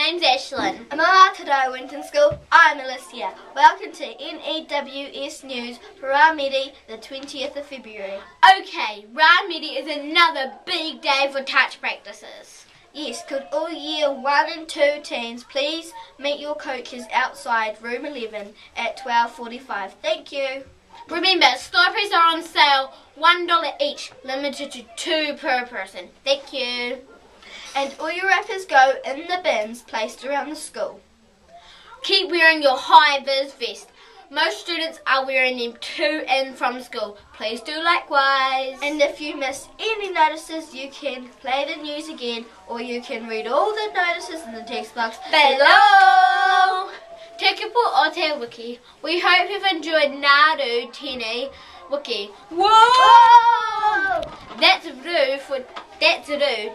name's Ashlynn. And today Winton School, I'm Allyssia. Welcome to N.E.W.S News for Ramedi, the 20th of February. Okay, Ramedi is another big day for touch practices. Yes, could all year 1 and 2 teams please meet your coaches outside room 11 at 12:45. Thank you. Remember, Slurpas are on sale, $1 each, limited to 2 per person. Thank you. And all your wrappers go in the bins placed around the school. Keep wearing your HI VIZ vest. Most students are wearing them to and from school. Please do likewise. And if you miss any notices, you can play the news again, or you can read all the notices in the text box below. Te kupu o te wiki. We hope you've enjoyed N.E.W. tenay, wiki. Whoa! That's Roo,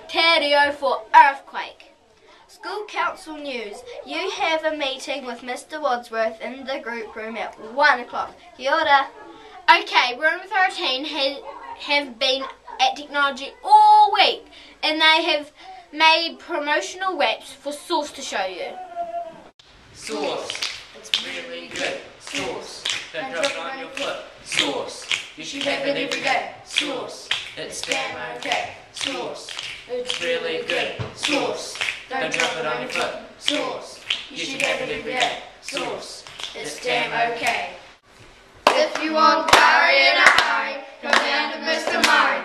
te reo for earthquake. School Council News. You have a meeting with Mr Wadsworth in the group room at 1 o'clock. Kia ora. Okay, room 13 have been at technology all week, and they have made promotional wraps for Sauce to show you. Sauce, it's really good. Sauce, don't drop it on your foot. Sauce, you should have it every day. Sauce, it's damn okay. Sauce, it's really good. Sauce, don't drop it on your foot. Sauce, you should have it every day. Sauce, it's damn okay. If you want curry in a hurry, come down to Mr Murray.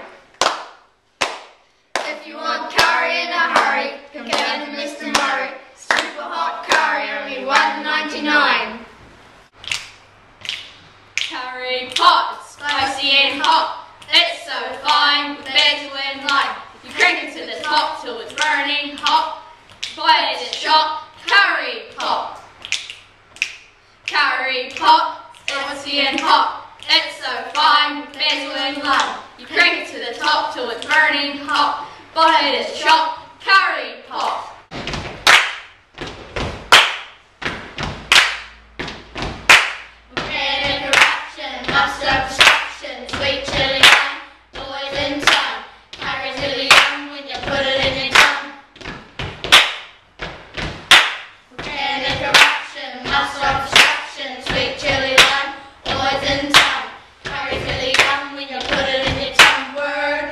If you want curry in a hurry, come down to Mr Murray. Super hot curry, only $1.99. Curry pot, spicy and hot. It's so fine, the basil and lime. You crank it to the top till it's burning hot. Boy, is it shot, curry pot. Curry pot, spicy and hot. It's so fine, the basil and lime. You crank it to the top till it's burning hot. Boy, it is shot, curry pot. Lots of obstruction, sweet chili lime, always in time. Curry's really yum when you put it in your tongue. And a corruption, lots of obstruction, sweet chili lime, always in time. Curry's really yum when you put it in your tongue. Word.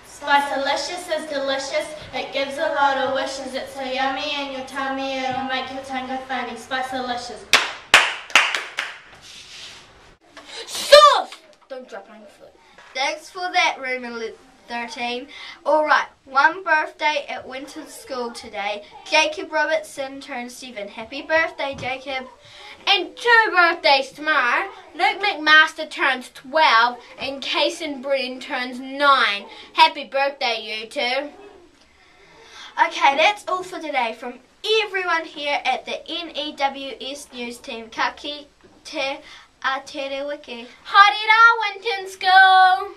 Spice-alicious is delicious. It gives a lot of wishes. It's so yummy in your tummy. It'll make your tongue go funny. Spice-alicious. Don't drop on your foot. Thanks for that, room 13. Alright, one birthday at Winton School today. Jacob Robertson turns 7. Happy birthday, Jacob. And 2 birthdays tomorrow. Luke McMaster turns 12 and Kason Brennan turns 9. Happy birthday, you two. Okay, that's all for today from everyone here at the N.E.W.S News team. Ka kite a te re wiki. Haere rā, Winton School.